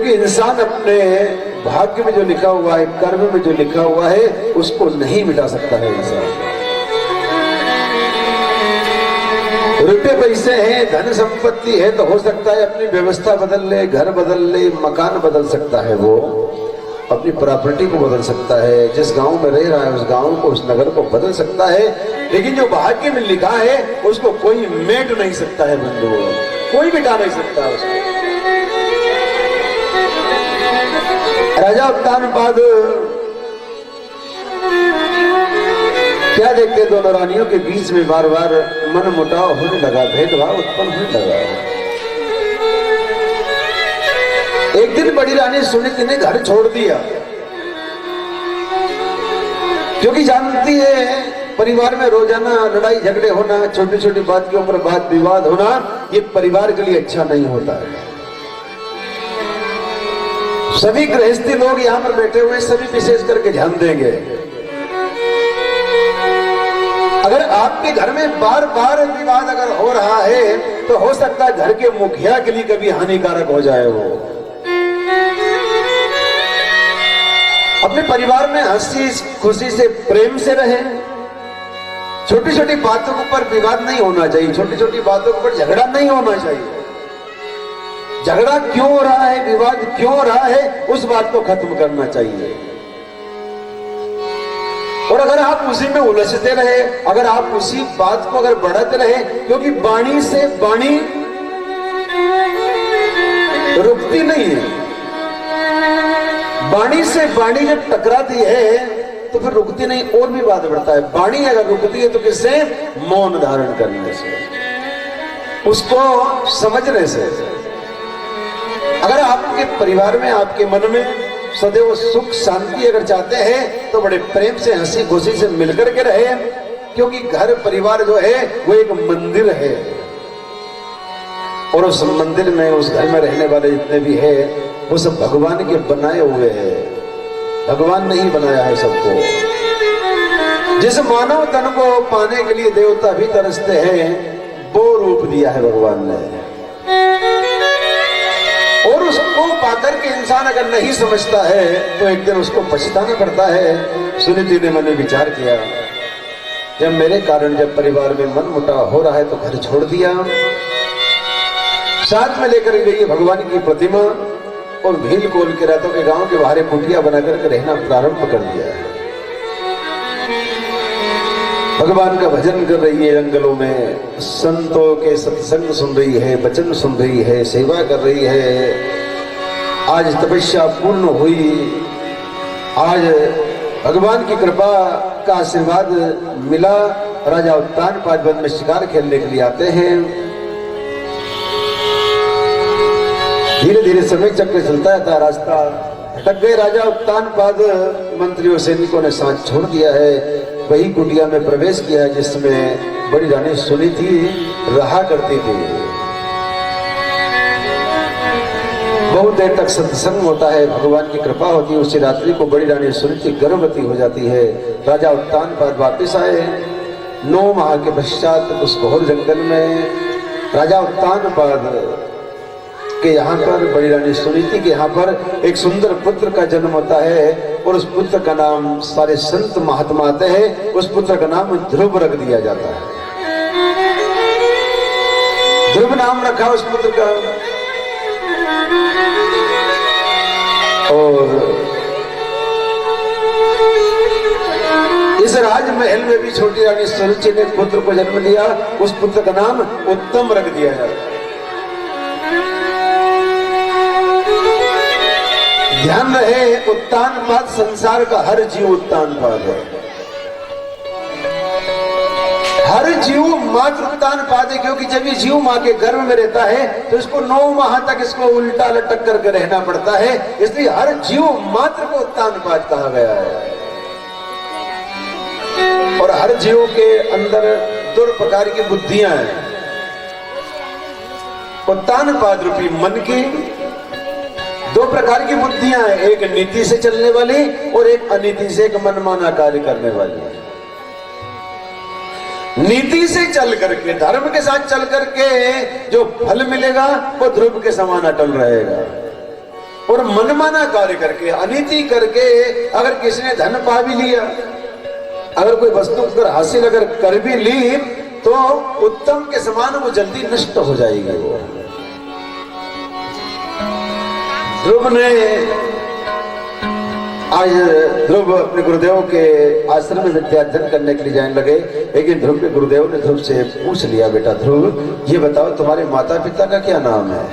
कि इंसान अपने भाग्य में जो लिखा हुआ है, कर्म में जो लिखा हुआ है, उसको नहीं मिटा सकता है इंसान। रुपए पैसे हैं, धन संपत्ति है, तो हो सकता है अपनी व्यवस्था बदल ले, घर बदल ले, मकान बदल सकता है, वो अपनी प्रॉपर्टी को बदल सकता है, जिस गांव में रह रहा है उस गांव को, उस नगर को बदल सकता है, लेकिन जो भाग्य में लिखा है उसको कोई मेट नहीं सकता है बंधु, कोई मिटा नहीं सकता उसको। राजा उत्तानपाद क्या देखते, दोनों रानियों के बीच में बार बार मन मुटाव होने लगा, भेदभाव उत्पन्न होने लगा। एक दिन बड़ी रानी सुनीति ने घर छोड़ दिया, क्योंकि जानती है परिवार में रोजाना लड़ाई झगड़े होना, छोटी छोटी बात के ऊपर बात विवाद होना, ये परिवार के लिए अच्छा नहीं होता है। सभी गृहस्थी लोग यहाँ पर बैठे हुए सभी विशेष करके ध्यान देंगे, अगर आपके घर में बार बार विवाद अगर हो रहा है तो हो सकता है घर के मुखिया के लिए कभी हानिकारक हो जाए। वो अपने परिवार में हंसी खुशी से प्रेम से रहे, छोटी छोटी बातों के ऊपर विवाद नहीं होना चाहिए, छोटी छोटी बातों के ऊपर झगड़ा नहीं होना चाहिए। झगड़ा क्यों हो रहा है, विवाद क्यों हो रहा है, उस बात को खत्म करना चाहिए। और अगर आप उसी में उलझते रहे, अगर आप उसी बात को अगर बढ़ाते रहे, क्योंकि वाणी से वाणी रुकती नहीं है, वाणी से वाणी जब टकराती है तो फिर रुकती नहीं, और भी बात बढ़ता है। वाणी अगर रुकती है तो किससे? मौन धारण करने से, उसको समझने से। अगर आपके परिवार में, आपके मन में सदैव सुख शांति अगर चाहते हैं तो बड़े प्रेम से हंसी खुशी से मिलकर के रहे, क्योंकि घर परिवार जो है वो एक मंदिर है, और उस मंदिर में, उस घर में रहने वाले जितने भी है वो सब भगवान के बनाए हुए हैं, भगवान नहीं बनाया है सबको। जिस मानव तन को पाने के लिए देवता भी तरसते हैं, वो रूप दिया है भगवान ने, और उसको पाकर के इंसान अगर नहीं समझता है तो एक दिन उसको पछताना पड़ता है। सुनीति ने मैंने विचार किया, जब मेरे कारण जब परिवार में मन मुटाव हो रहा है तो घर छोड़ दिया, साथ में लेकर गई भगवान की प्रतिमा, और भील खोल के रातों के गांव के बाहर कुटिया बनाकर के रहना प्रारंभ कर दिया है। भगवान का भजन कर रही है, जंगलों में संतों के सत्संग सुन रही है, वचन सुन रही है, सेवा कर रही है। आज तपस्या पूर्ण हुई, आज भगवान की कृपा का आशीर्वाद मिला। राजा उत्तानपाद वन में शिकार खेलने के लिए आते हैं। धीरे धीरे समय चक्र चलता था, रास्ता भटक गए राजा उत्तानपाद, मंत्रियों सैनिकों ने साथ छोड़ दिया है। वही कुटिया में प्रवेश किया जिसमें बड़ी रानी सुनीति रहा करती थी। बहुत देर तक सत्संग होता है, भगवान की कृपा होती है। उसी रात्रि को बड़ी रानी सुनीति गर्भवती हो जाती है। राजा उत्तानपाद वापिस आए 9 माह के पश्चात उस घोर जंगल में। राजा उत्तानपाद के यहाँ पर, बड़ी रानी सुनीति के यहाँ पर एक सुंदर पुत्र का जन्म होता है, और उस पुत्र का नाम, सारे संत महात्मा आते हैं, उस पुत्र का नाम ध्रुव रख दिया जाता है। ध्रुव नाम रखा उस पुत्र का। और इस राजमहल में भी छोटी रानी सुनीति ने पुत्र को जन्म दिया, उस पुत्र का नाम उत्तम रख दिया जाता है। ध्यान रहे, उत्तानपाद संसार का हर जीव उत्तानपाद है, हर जीव मात्र उत्तानपाद है, क्योंकि जब ये जीव माँ के गर्भ में रहता है तो इसको 9 माह तक इसको उल्टा लटक करके रहना पड़ता है, इसलिए हर जीव मात्र को उत्तानपाद कहा गया है। और हर जीव के अंदर 2 प्रकार की बुद्धियां हैं, उत्तानपाद रूपी मन की 2 प्रकार की बुद्धियां हैं, एक नीति से चलने वाली और एक अनीति से, एक मनमाना कार्य करने वाली। नीति से चल करके, धर्म के साथ चल करके जो फल मिलेगा वो ध्रुव के समान अटल रहेगा, और मनमाना कार्य करके, अनीति करके अगर किसी ने धन पा भी लिया, अगर कोई वस्तु अगर हासिल अगर कर भी ली, तो उत्तम के समान वो जल्दी नष्ट हो जाएगी। वो ध्रुव ने आज ध्रुव अपने गुरुदेव के आश्रम में विद्या अध्ययन करने के लिए जाने लगे, लेकिन ध्रुव के गुरुदेव ने ध्रुव से पूछ लिया, बेटा ध्रुव ये बताओ तुम्हारे माता पिता का क्या नाम है?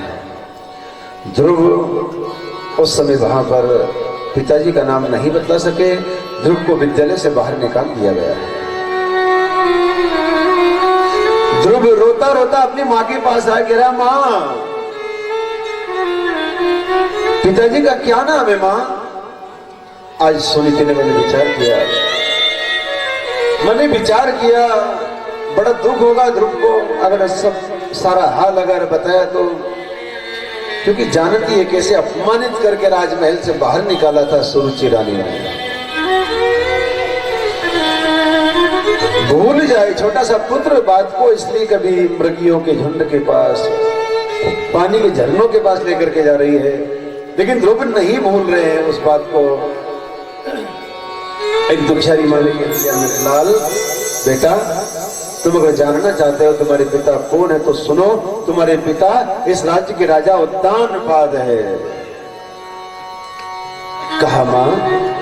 ध्रुव उस समय वहां पर पिताजी का नाम नहीं बतला सके। ध्रुव को विद्यालय से बाहर निकाल दिया गया। ध्रुव रोता रोता अपनी माँ के पास आ गिरा, माँ पिताजी का क्या नाम है माँ? आज सुनीति ने मैंने विचार किया, बड़ा दुख होगा ध्रुव को अगर सब सारा हाल अगर बताया तो, क्योंकि जानती है कैसे अपमानित करके राजमहल से बाहर निकाला था सुरुचि रानी ने। भूल जाए छोटा सा पुत्र बात को, इसलिए कभी मृगियों के झुंड के पास, पानी के झरनों के पास लेकर के जा रही है, लेकिन ध्रुव नहीं भूल रहे हैं उस बात को। एक दुखियारी माने के मेरे लाल बेटा, तुम अगर जानना चाहते हो तुम्हारे पिता कौन है तो सुनो, तुम्हारे पिता इस राज्य के राजा उत्तानपाद है। कहा मां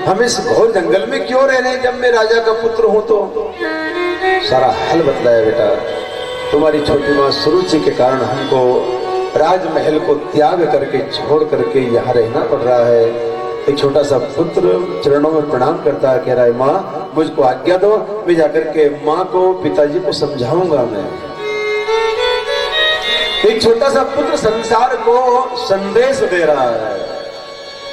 हम इस घोर जंगल में क्यों रह रहे हैं जब मैं राजा का पुत्र हूं? तो सारा हल बतलाया, बेटा तुम्हारी छोटी मां सुरुचि के कारण हमको राजमहल को त्याग करके छोड़ करके यहाँ रहना पड़ रहा है। एक छोटा सा पुत्र चरणों में प्रणाम करता है, कह रहा है माँ मुझको आज्ञा दो, मैं जाकर के माँ को पिताजी को समझाऊंगा। मैं एक छोटा सा पुत्र संसार को संदेश दे रहा है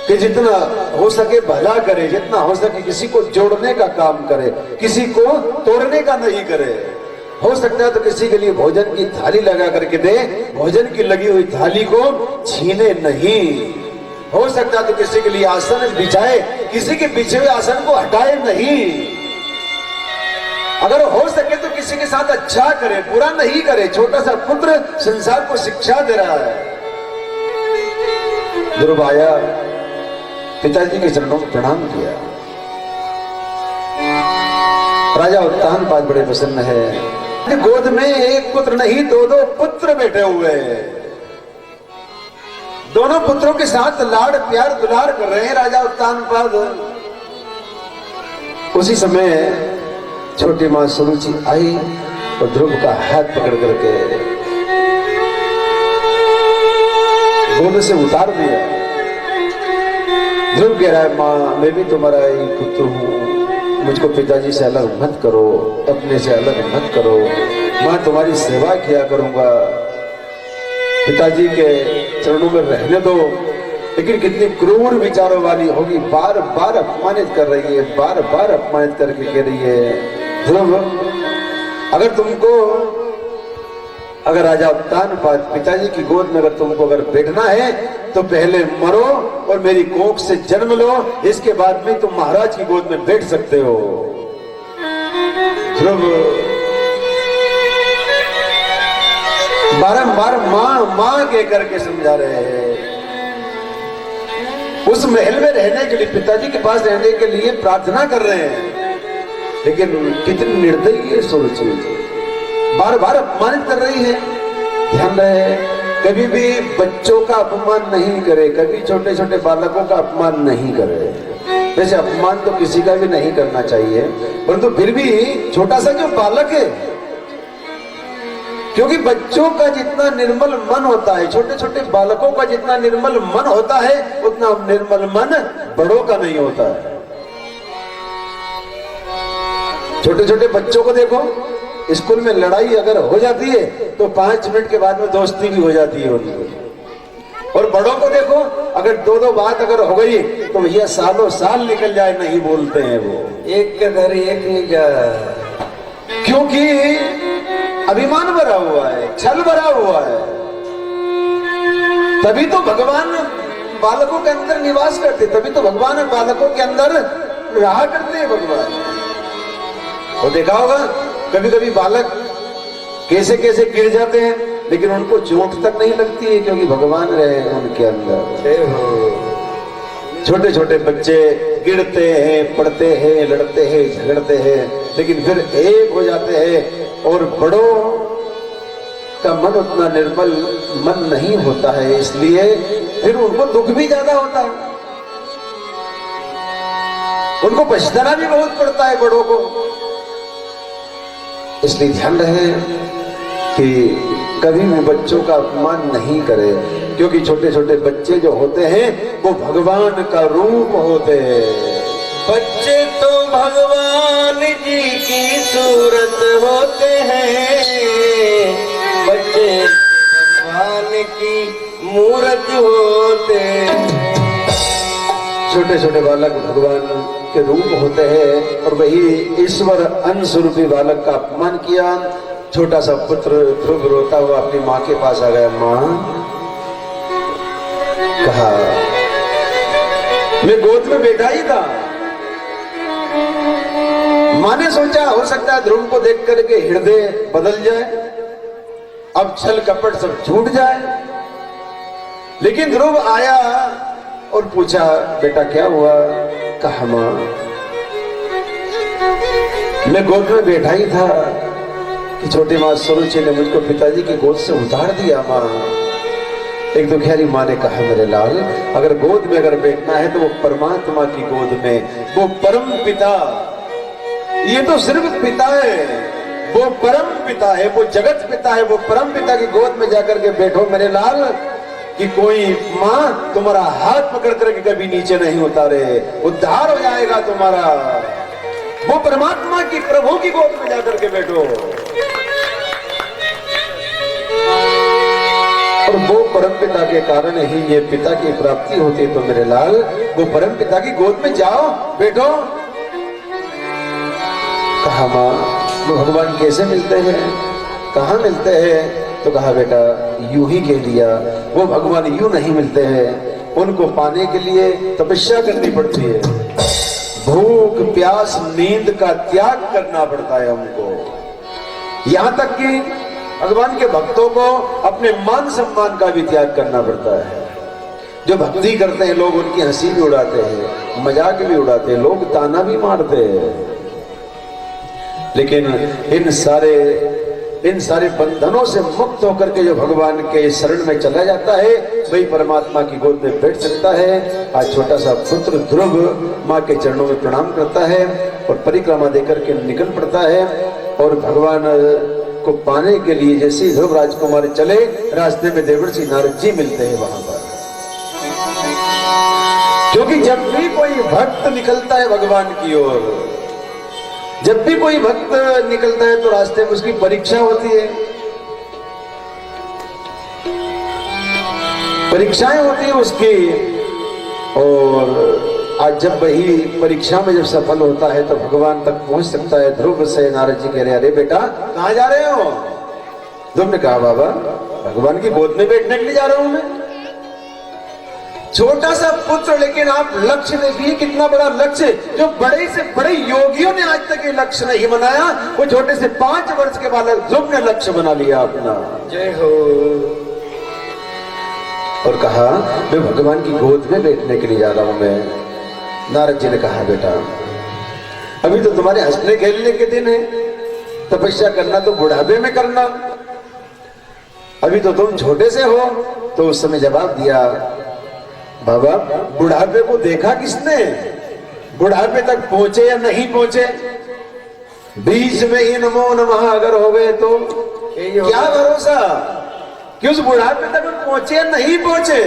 कि जितना हो सके भला करे, जितना हो सके किसी को जोड़ने का काम करे, किसी को तोड़ने का नहीं करे। हो सकता है तो किसी के लिए भोजन की थाली लगा करके दे, भोजन की लगी हुई थाली को छीने नहीं। हो सकता है तो किसी के लिए आसन बिछाए, किसी के बिछे हुए आसन को हटाए नहीं। अगर हो सके तो किसी के साथ अच्छा करे, बुरा नहीं करे। छोटा सा पुत्र संसार को शिक्षा दे रहा है। ध्रुव आया, पिताजी के चरणों में प्रणाम किया। राजा उत्तानपाद बड़े प्रसन्न है, गोद में एक पुत्र नहीं दो दो पुत्र बैठे हुए हैं। दोनों पुत्रों के साथ लाड़ प्यार दुलार कर रहे हैं राजा उत्तानपाद। उसी समय छोटी मां सुरुचि आई और ध्रुव का हाथ पकड़ करके गोद से उतार दिया। ध्रुव कह रहा है मां मैं भी तुम्हारा ही पुत्र हूं, मुझको पिताजी से अलग मत करो, अपने से अलग मत करो, मैं तुम्हारी सेवा किया करूंगा, पिताजी के चरणों में रहने दो। लेकिन कितनी क्रूर विचारों वाली होगी, बार बार अपमानित कर रही है, बार बार अपमानित करके कह रही है ध्रुव अगर तुमको अगर राजा उत्तानपाद पिताजी की गोद में अगर तुमको अगर बैठना है तो पहले मरो और मेरी कोख से जन्म लो, इसके बाद में तुम महाराज की गोद में बैठ सकते हो। ध्रुव बारंबार मां मां कह करके समझा रहे हैं। उस महल में रहने के लिए, पिताजी के पास रहने के लिए प्रार्थना कर रहे हैं, लेकिन कितनी निर्दयी है सुरुचि, बार बार अपमानित कर रही है। ध्यान रहे कभी भी बच्चों का अपमान नहीं करे, कभी छोटे छोटे बालकों का अपमान नहीं करे। वैसे अपमान तो किसी का भी नहीं करना चाहिए, परंतु फिर भी छोटा सा जो बालक है, क्योंकि बच्चों का जितना निर्मल मन होता है, छोटे छोटे बालकों का जितना निर्मल मन होता है, उतना निर्मल मन बड़ों का नहीं होता है। छोटे छोटे बच्चों को देखो, स्कूल में लड़ाई अगर हो जाती है तो 5 मिनट के बाद में दोस्ती भी हो जाती है उनकी। और बड़ों को देखो, अगर दो बात अगर हो गई तो भैया सालों साल निकल जाए, नहीं बोलते हैं वो, एक के घर एक नहीं जा, क्योंकि अभिमान भरा हुआ है, छल भरा हुआ है। तभी तो भगवान बालकों के अंदर निवास करते, तभी तो भगवान बालकों के अंदर रहा करते हैं भगवान। और देखा होगा कभी कभी बालक कैसे कैसे गिर जाते हैं, लेकिन उनको चोट तक नहीं लगती है, क्योंकि भगवान रहे उनके अंदर। छोटे छोटे बच्चे गिरते हैं, पढ़ते हैं, लड़ते हैं, झगड़ते हैं, लेकिन फिर एक हो जाते हैं और बड़ों का मन उतना निर्मल मन नहीं होता है, इसलिए फिर उनको दुख भी ज्यादा होता है, उनको पछताना भी बहुत पड़ता है बड़ों को। इसलिए ध्यान रहे कि कभी भी बच्चों का अपमान नहीं करे, क्योंकि छोटे छोटे बच्चे जो होते हैं वो भगवान का रूप होते हैं। बच्चे तो भगवान जी की सूरत होते हैं, बच्चे भगवान की मूरत होते हैं। छोटे छोटे बालक भगवान के रूप होते हैं और वही ईश्वर अंश रूपी बालक का अपमान किया। छोटा सा पुत्र ध्रुव रोता हुआ अपनी माँ के पास आ गया। माँ, कहा मैं गोद में बैठा ही था। माँ ने सोचा हो सकता है ध्रुव को देख करके हृदय बदल जाए, अब छल कपट सब छूट जाए। लेकिन ध्रुव आया और पूछा, बेटा क्या हुआ? कहा माँ, मैं गोद में बैठा ही था कि छोटी माँ सुरुचि ने मुझको पिताजी की गोद से उतार दिया। माँ, एक दुखियारी माँ ने कहा, मेरे लाल, अगर गोद में अगर बैठना है तो वो परमात्मा की गोद में, वो परम पिता, ये तो सिर्फ पिता है, वो परम पिता है, वो जगत पिता है, वो परम पिता की गोद में जाकर के बैठो मेरे लाल, कि कोई माँ तुम्हारा हाथ पकड़ करके कभी नीचे नहीं उतारे, उद्धार हो जाएगा तुम्हारा। वो परमात्मा की प्रभु की गोद में जाकर के बैठो। और वो परम पिता के कारण ही ये पिता की प्राप्ति होती है। तो मेरे लाल, वो परम पिता की गोद में जाओ, बैठो। कहा माँ, वो भगवान कैसे मिलते हैं, कहाँ मिलते हैं? तो कहा बेटा, यूं ही कह दिया, वो भगवान यूं नहीं मिलते हैं, उनको पाने के लिए तपस्या करनी पड़ती है, भूख प्यास नींद का त्याग करना पड़ता है हमको। यहां तक कि भगवान के भक्तों को अपने मान सम्मान का भी त्याग करना पड़ता है। जो भक्ति करते हैं लोग उनकी हंसी भी उड़ाते हैं, मजाक भी उड़ाते हैं, लोग ताना भी मारते हैं, लेकिन इन सारे बंधनों से मुक्त होकर के जो भगवान के शरण में चला जाता है वही परमात्मा की गोद में बैठ सकता है। आज छोटा सा पुत्र ध्रुव माँ के चरणों में प्रणाम करता है और परिक्रमा देकर के निकल पड़ता है और भगवान को पाने के लिए जैसे ध्रुव राजकुमार चले, रास्ते में देवर्षि नारद जी मिलते हैं वहां पर। क्योंकि जब भी कोई भक्त निकलता है भगवान की ओर, जब भी कोई भक्त निकलता है तो रास्ते में उसकी परीक्षा होती है, परीक्षाएं होती है उसकी। और आज जब वही परीक्षा में जब सफल होता है तो भगवान तक पहुंच सकता है। ध्रुव से नारद जी कह रहे, अरे बेटा कहां जा रहे हो? ध्रुव ने कहा, बाबा भगवान की गोद में बैठने के लिए जा रहा हूं मैं। छोटा सा पुत्र, लेकिन आप लक्ष्य देखिए कितना बड़ा लक्ष्य, जो बड़े से बड़े योगियों ने आज तक ये लक्ष्य नहीं बनाया, वो छोटे से 5 वर्ष के बालक ध्रुव ने लक्ष्य बना लिया अपना। जय हो। और कहा, मैं भगवान की गोद में बैठने के लिए जा रहा हूं मैं। नारद जी ने कहा, बेटा अभी तो तुम्हारे हंसने खेलने के दिन है, तपस्या करना तो बुढ़ापे में करना, अभी तो तुम छोटे से हो। तो उस समय जवाब दिया, बाबा बुढ़ापे को देखा किसने? बुढ़ापे तक पहुंचे या नहीं पहुंचे? बीच में ही नमो नमः अगर हो गए तो क्या भरोसा कि उस बुढ़ापे तक पहुंचे या नहीं पहुंचे।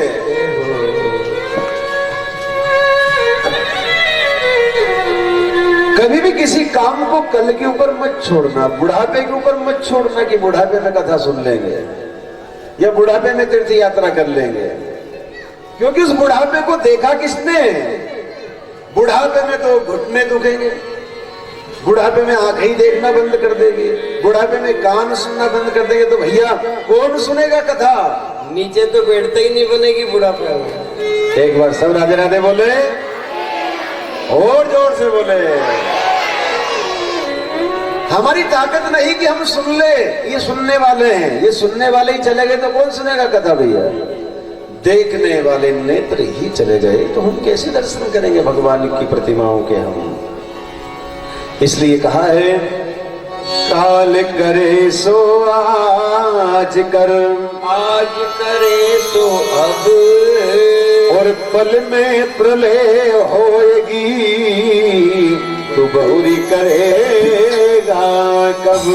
कभी भी किसी काम को कल के ऊपर मत छोड़ना, बुढ़ापे के ऊपर मत छोड़ना कि बुढ़ापे में कथा सुन लेंगे या बुढ़ापे में तीर्थ यात्रा कर लेंगे, क्योंकि उस बुढ़ापे को देखा किसने? बुढ़ापे में तो घुटने दुखेंगे, बुढ़ापे में आंखें देखना बंद कर देगी, बुढ़ापे में कान सुनना बंद कर देंगे, तो भैया कौन सुनेगा कथा? नीचे तो बैठते ही नहीं बनेगी बुढ़ापे में। एक बार सब राधे राधे बोले और जोर से बोले। हमारी ताकत नहीं कि हम सुन ले, ये सुनने वाले हैं, ये सुनने वाले ही चले गए तो कौन सुनेगा कथा भैया? देखने वाले नेत्र ही चले गए तो हम कैसे दर्शन करेंगे भगवान की प्रतिमाओं के हम। इसलिए कहा है काल करे सो आज कर, आज करे तो अब, और पल में प्रलय होएगी तू बहुरी करेगा कब।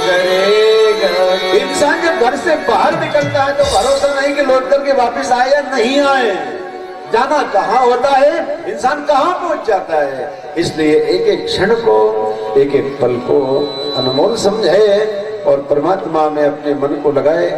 करेगा इंसान जब घर से बाहर निकलता है तो भरोसा नहीं कि लौट करके वापस आए या नहीं आए। जाना कहाँ होता है, इंसान कहाँ पहुंच जाता है। इसलिए एक एक क्षण को, एक एक पल को अनमोल समझे और परमात्मा में अपने मन को लगाए।